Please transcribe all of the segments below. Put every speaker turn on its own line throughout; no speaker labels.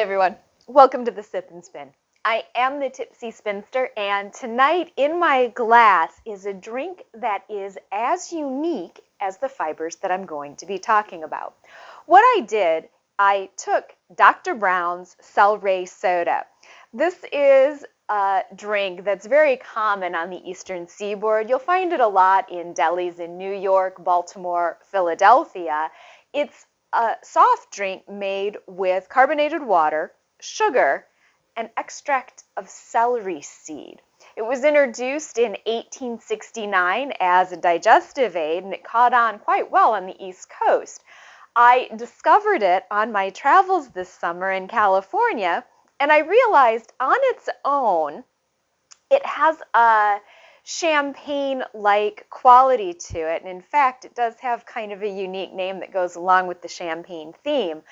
Hi everyone, welcome to the Sip and Spin. I am the Tipsy Spinster, and tonight in my glass is a drink that is as unique as the fibers that I'm going to be talking about. What I did, I took Dr. Brown's Cel-Ray soda. This is a drink that's very common on the eastern seaboard. You'll find it a lot in delis in New York, Baltimore, Philadelphia. It's a soft drink made with carbonated water, sugar, and extract of celery seed. It was introduced in 1869 as a digestive aid, and it caught on quite well on the East Coast. I discovered it on my travels this summer in California, and I realized on its own it has a champagne-like quality to it, and in fact it does have kind of a unique name that goes along with the champagne theme.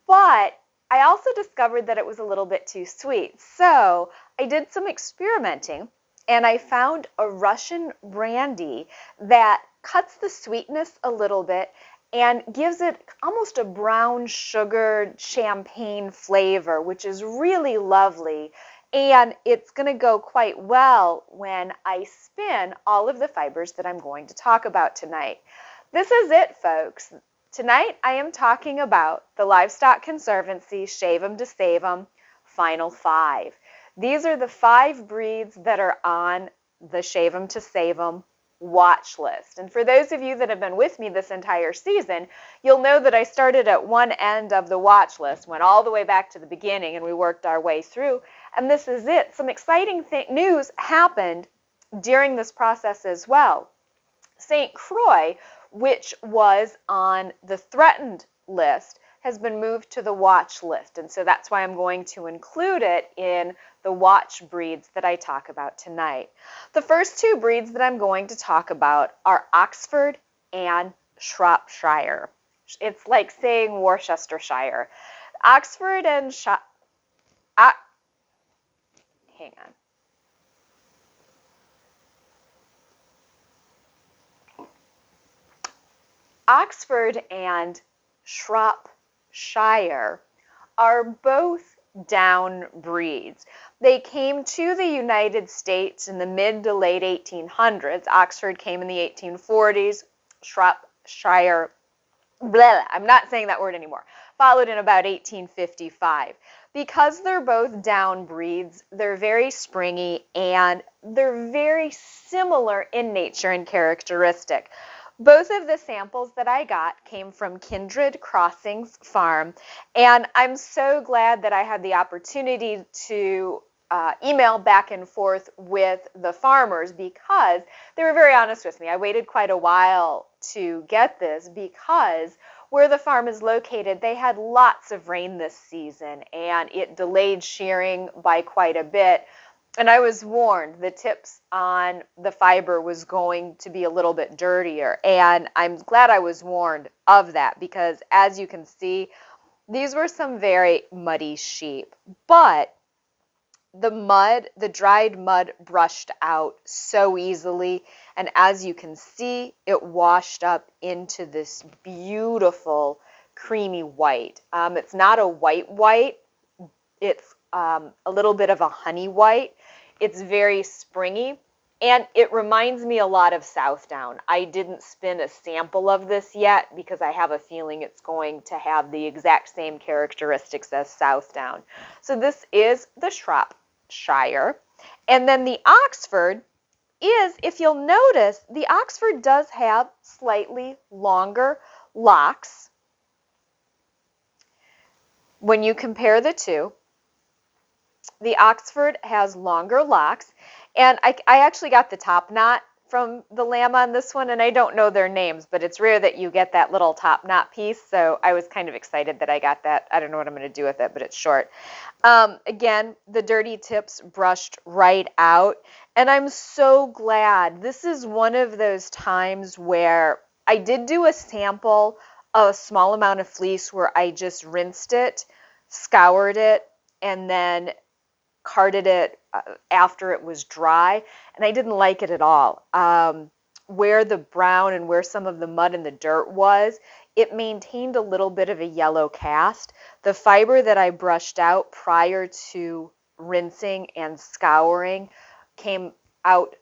But I also discovered that it was a little bit too sweet, so I did some experimenting and I found a Russian brandy that cuts the sweetness a little bit and gives it almost a brown sugared champagne flavor, which is really lovely. And it's going to go quite well when I spin all of the fibers that I'm going to talk about tonight. This is it, folks. Tonight I am talking about the Livestock Conservancy Shave 'em to Save 'em Final 5. These are the 5 breeds that are on the Shave 'em to Save 'em watch list. And for those of you that have been with me this entire season, you'll know that I started at one end of the watch list, went all the way back to the beginning, and we worked our way through. And this is it. Some exciting news happened during this process as well. St. Croix, which was on the threatened list, has been moved to the watch list, and so that's why I'm going to include it in the watch breeds that I talk about tonight. The first 2 breeds that I'm going to talk about are Oxford and Shropshire. It's like saying Worcestershire. Oxford and hang on. Oxford and Shropshire are both down breeds. They came to the United States in the mid to late 1800s. Oxford came in the 1840s. Shropshire, I'm not saying that word anymore, followed in about 1855. Because they're both down breeds, they're very springy and they're very similar in nature and characteristic. Both of the samples that I got came from Kindred Crossings Farm, and I'm so glad that I had the opportunity to email back and forth with the farmers because they were very honest with me. I waited quite a while to get this because where the farm is located, they had lots of rain this season, and it delayed shearing by quite a bit. And I was warned the tips on the fiber was going to be a little bit dirtier. And I'm glad I was warned of that because, as you can see, these were some very muddy sheep. But the mud, the dried mud, brushed out so easily. And as you can see, it washed up into this beautiful creamy white. It's not a white. It's a little bit of a honey white. It's very springy, and it reminds me a lot of Southdown. I didn't spin a sample of this yet because I have a feeling it's going to have the exact same characteristics as Southdown. So this is the Shropshire. And then the Oxford is, if you'll notice, the Oxford does have slightly longer locks when you compare the two. The Oxford has longer locks, and I actually got the top knot from the lamb on this one, and I don't know their names, but it's rare that you get that little top knot piece, so I was kind of excited that I got that. I don't know what I'm going to do with it, but it's short. Again, the dirty tips brushed right out, and I'm so glad. This is one of those times where I did do a sample, a small amount of fleece where I just rinsed it, scoured it, and then carded it after it was dry, and I didn't like it at all. Where the brown and where some of the mud and the dirt was, it maintained a little bit of a yellow cast. The fiber that I brushed out prior to rinsing and scouring came out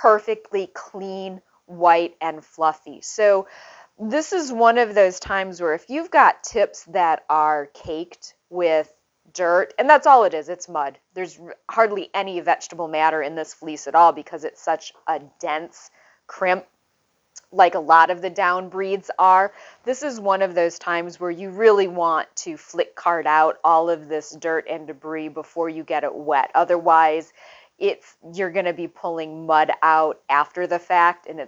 perfectly clean, white, and fluffy. So this is one of those times where if you've got tips that are caked with dirt, and that's all it is, it's mud. There's hardly any vegetable matter in this fleece at all because it's such a dense crimp, like a lot of the down breeds are. This is one of those times where you really want to flick card out all of this dirt and debris before you get it wet. Otherwise, you're going to be pulling mud out after the fact, and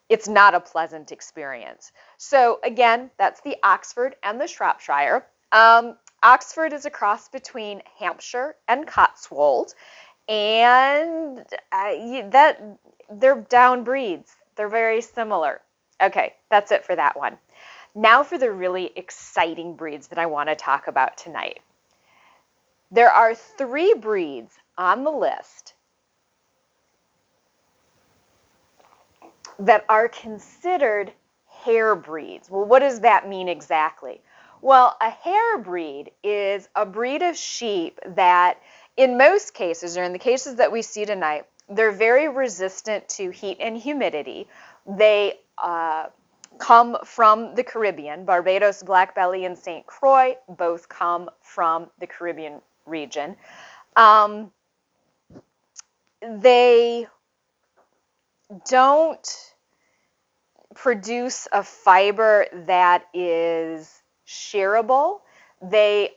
it's not a pleasant experience. So again, that's the Oxford and the Shropshire. Oxford is a cross between Hampshire and Cotswold, and they're down breeds. They're very similar. Okay, that's it for that one. Now for the really exciting breeds that I want to talk about tonight. There are 3 breeds on the list that are considered hair breeds. Well, what does that mean exactly? Well, a hair breed is a breed of sheep that, in most cases, or in the cases that we see tonight, they're very resistant to heat and humidity. They come from the Caribbean. Barbadoes Blackbelly and St. Croix both come from the Caribbean region. They don't produce a fiber that is shearable. They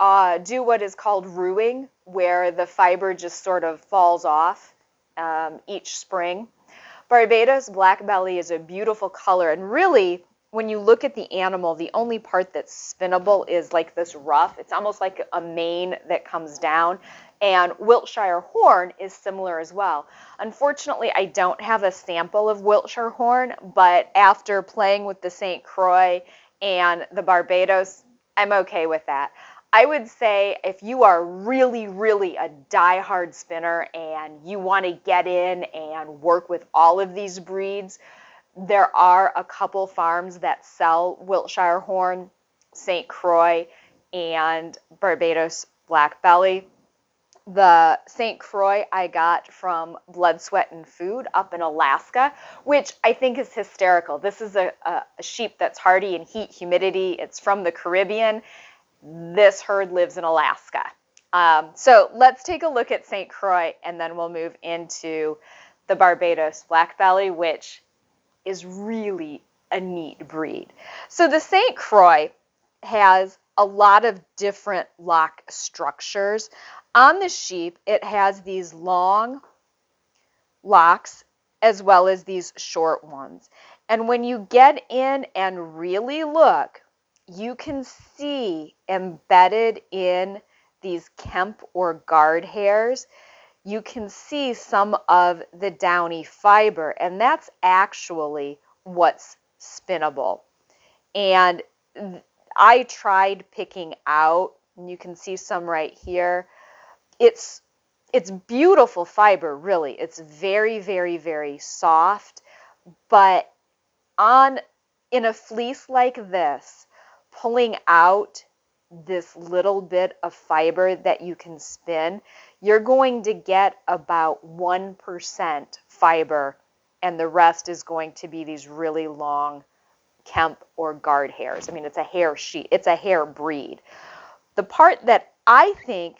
do what is called ruing, where the fiber just sort of falls off each spring. Barbadoes Blackbelly is a beautiful color, and really, when you look at the animal, the only part that's spinnable is like this ruff. It's almost like a mane that comes down, and Wiltshire Horn is similar as well. Unfortunately, I don't have a sample of Wiltshire Horn, but after playing with the St. Croix and the Barbadoes, I'm okay with that. I would say if you are really, really a die-hard spinner and you want to get in and work with all of these breeds, there are a couple farms that sell Wiltshire Horn, St. Croix, and Barbadoes Blackbelly. The St. Croix I got from Blood, Sweat, and Food up in Alaska, which I think is hysterical. This is a sheep that's hardy in heat, humidity. It's from the Caribbean. This herd lives in Alaska. So let's take a look at St. Croix, and then we'll move into the Barbadoes Blackbelly, which is really a neat breed. So the St. Croix has a lot of different lock structures. On the sheep, it has these long locks as well as these short ones. And when you get in and really look, you can see embedded in these kemp or guard hairs, you can see some of the downy fiber, and that's actually what's spinnable. And I tried picking out, and you can see some right here. It's beautiful fiber, really. It's very, very, very soft, but in a fleece like this, pulling out this little bit of fiber that you can spin, you're going to get about 1% fiber, and the rest is going to be these really long kemp or guard hairs. I mean, it's a hair sheep, it's a hair breed. The part that I think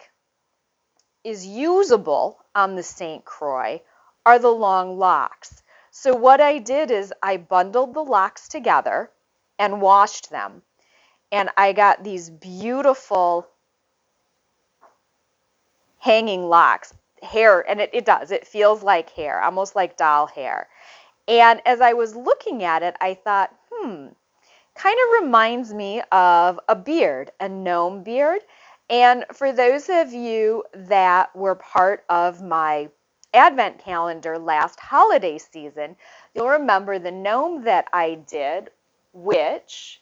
is usable on the St. Croix are the long locks. So what I did is I bundled the locks together and washed them. And I got these beautiful hanging locks, hair, and it does. It feels like hair, almost like doll hair. And as I was looking at it, I thought, kind of reminds me of a beard, a gnome beard. And for those of you that were part of my Advent calendar last holiday season, you'll remember the gnome that I did, which,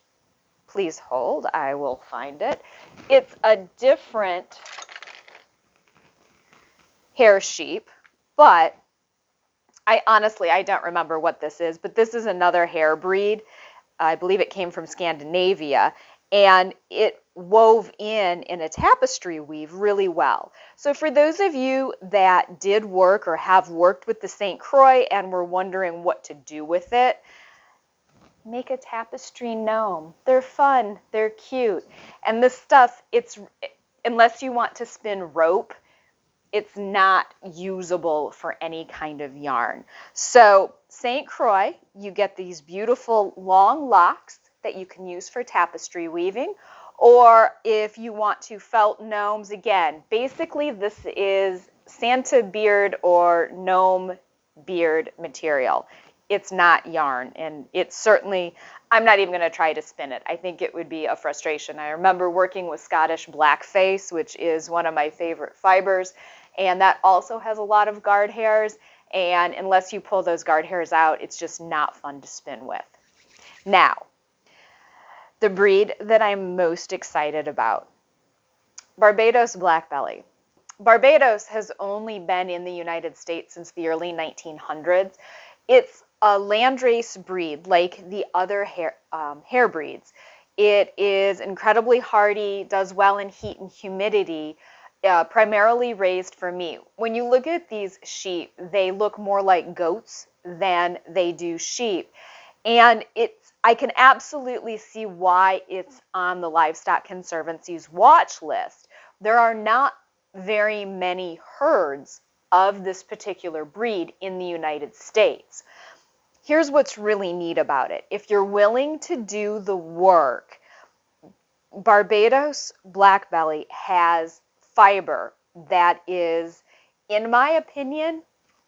please hold, I will find it. It's a different hair sheep, but I don't remember what this is, but this is another hair breed. I believe it came from Scandinavia, and it wove in a tapestry weave really well. So for those of you that did work or have worked with the St. Croix and were wondering what to do with it, make a tapestry gnome. They're fun, they're cute. And this stuff, unless you want to spin rope, it's not usable for any kind of yarn. So St. Croix, you get these beautiful long locks that you can use for tapestry weaving, or if you want to felt gnomes, again, basically this is Santa beard or gnome beard material. It's not yarn, and it's certainly, I'm not even going to try to spin it. I think it would be a frustration. I remember working with Scottish blackface, which is one of my favorite fibers, and that also has a lot of guard hairs, and unless you pull those guard hairs out, it's just not fun to spin with. Now, the breed that I'm most excited about, Barbadoes Blackbelly. Barbados has only been in the United States since the early 1900s. It's a landrace breed like the other hair breeds. It is incredibly hardy, does well in heat and humidity, primarily raised for meat. When you look at these sheep, they look more like goats than they do sheep. And I can absolutely see why it's on the Livestock Conservancy's watch list. There are not very many herds of this particular breed in the United States. Here's what's really neat about it. If you're willing to do the work, Barbadoes Blackbelly has fiber that is, in my opinion,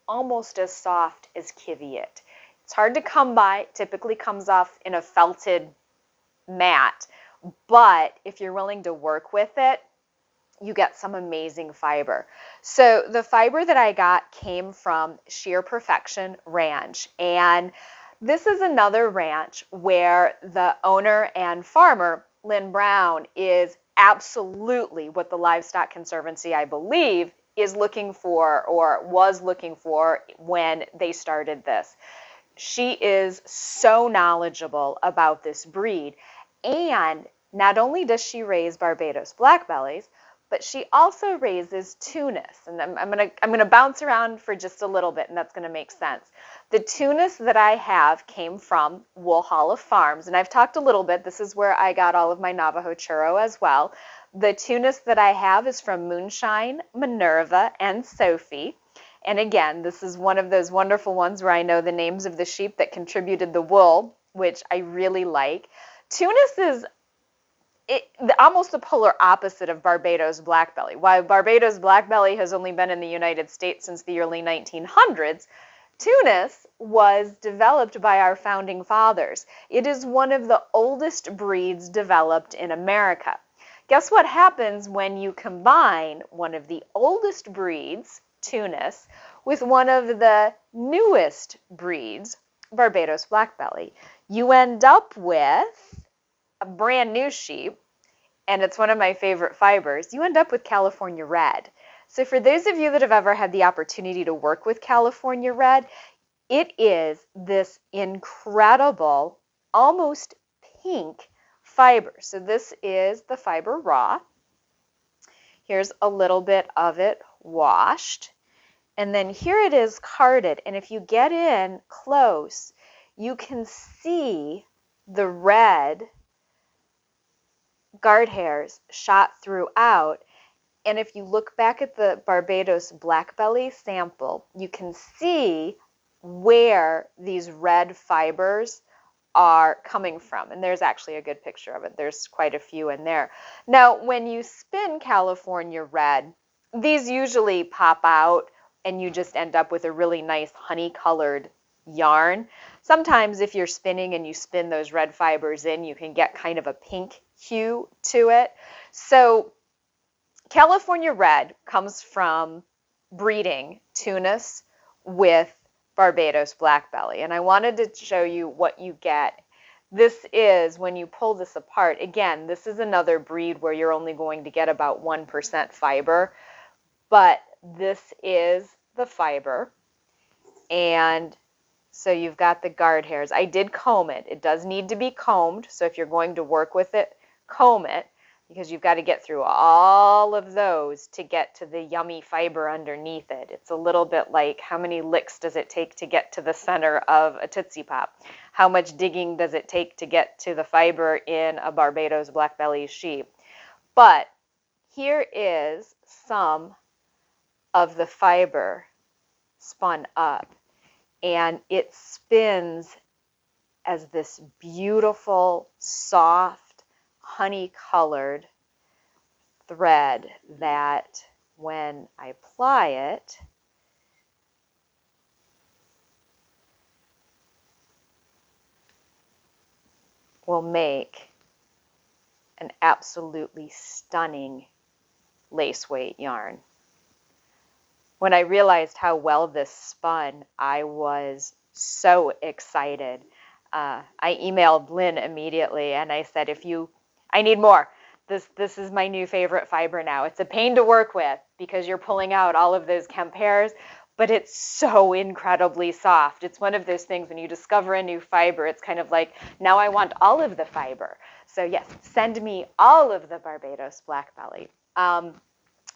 almost as soft as Kiviot. It's hard to come by. It typically comes off in a felted mat, but if you're willing to work with it, you get some amazing fiber. So the fiber that I got came from Shear Perfection Ranch, and this is another ranch where the owner and farmer, Lynn Brown, is absolutely what the Livestock Conservancy, I believe, is looking for or was looking for when they started this. She is so knowledgeable about this breed, and not only does she raise Barbadoes Blackbellies, but she also raises Tunis, and I'm gonna bounce around for just a little bit, and that's gonna make sense. The Tunis that I have came from Wool Hollow Farms, and I've talked a little bit. This is where I got all of my Navajo churro as well. The Tunis that I have is from Moonshine, Minerva, and Sophie. And again, this is one of those wonderful ones where I know the names of the sheep that contributed the wool, which I really like. Tunis is almost the polar opposite of Barbadoes Blackbelly. While Barbadoes Blackbelly has only been in the United States since the early 1900s, Tunis was developed by our founding fathers. It is one of the oldest breeds developed in America. Guess what happens when you combine one of the oldest breeds, Tunis, with one of the newest breeds, Barbadoes Blackbelly? You end up with a brand new sheep, and it's one of my favorite fibers. You end up with California Red. So for those of you that have ever had the opportunity to work with California Red, it is this incredible, almost pink fiber. So this is the fiber raw. Here's a little bit of it washed. And then here it is carded. And if you get in close, you can see the red guard hairs shot throughout. And if you look back at the Barbadoes Blackbelly sample, you can see where these red fibers are coming from. And there's actually a good picture of it. There's quite a few in there. Now, when you spin California Red, these usually pop out and you just end up with a really nice honey-colored yarn. Sometimes if you're spinning and you spin those red fibers in, you can get kind of a pink hue to it. So California Red comes from breeding Tunis with Barbadoes Blackbelly, and I wanted to show you what you get. This is, when you pull this apart, again, this is another breed where you're only going to get about 1% fiber, but this is the fiber, and So you've got the guard hairs. I did comb it. It does need to be combed, so if you're going to work with it, comb it, because you've got to get through all of those to get to the yummy fiber underneath it. It's a little bit like, how many licks does it take to get to the center of a Tootsie Pop? How much digging does it take to get to the fiber in a Barbadoes Blackbelly sheep? But here is some of the fiber spun up, and it spins as this beautiful, soft, honey-colored thread that, when I apply it, will make an absolutely stunning lace weight yarn. When I realized how well this spun, I was so excited. I emailed Lynn immediately and I said, I need more. This is my new favorite fiber now. It's a pain to work with because you're pulling out all of those Kemp hairs, but it's so incredibly soft. It's one of those things when you discover a new fiber, it's kind of like, now I want all of the fiber. So yes, send me all of the Barbadoes Blackbelly.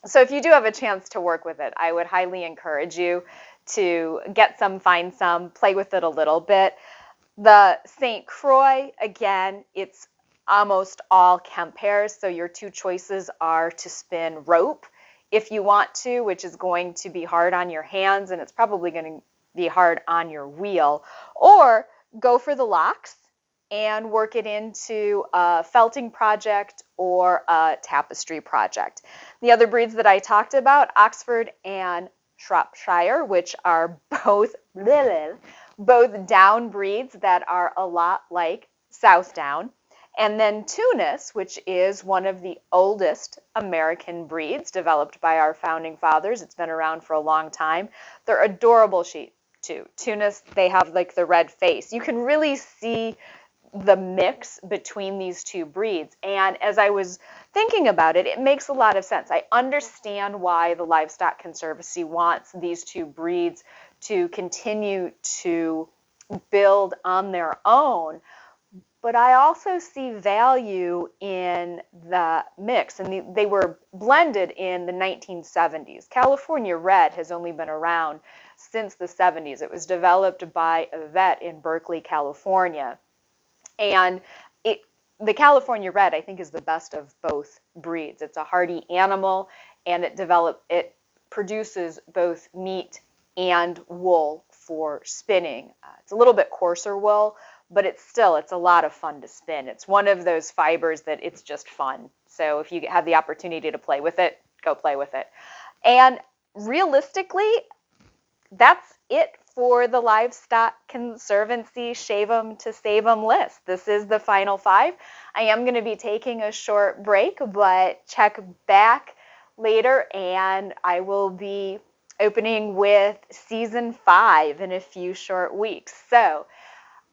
So if you do have a chance to work with it, I would highly encourage you to get some, find some, play with it a little bit. The St. Croix, again, it's almost all Kemp hairs, so your two choices are to spin rope if you want to, which is going to be hard on your hands, and it's probably going to be hard on your wheel, or go for the locks and work it into a felting project or a tapestry project. The other breeds that I talked about, Oxford and Shropshire, which are both down breeds that are a lot like Southdown. And then Tunis, which is one of the oldest American breeds developed by our founding fathers. It's been around for a long time. They're adorable sheep too. Tunis, they have like the red face. You can really see the mix between these two breeds. And as I was thinking about it, it makes a lot of sense. I understand why the Livestock Conservancy wants these two breeds to continue to build on their own. But I also see value in the mix, and they were blended in the 1970s. California Red has only been around since the 70s. It was developed by a vet in Berkeley, California. And the California Red, I think, is the best of both breeds. It's a hardy animal, and it produces both meat and wool for spinning. It's a little bit coarser wool, but it's a lot of fun to spin. It's one of those fibers that it's just fun. So if you have the opportunity to play with it, go play with it. And realistically, that's it for the Livestock Conservancy Shave 'em to Save 'em list. This is the final 5. I am going to be taking a short break, but check back later and I will be opening with season 5 in a few short weeks. So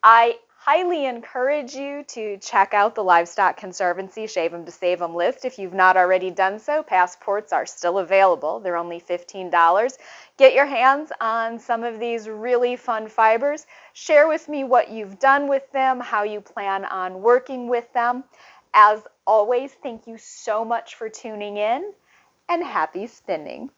I highly encourage you to check out the Livestock Conservancy Shave 'em to Save 'em list. If you've not already done so, passports are still available. They're only $15. Get your hands on some of these really fun fibers. Share with me what you've done with them, how you plan on working with them. As always, thank you so much for tuning in, and happy spinning.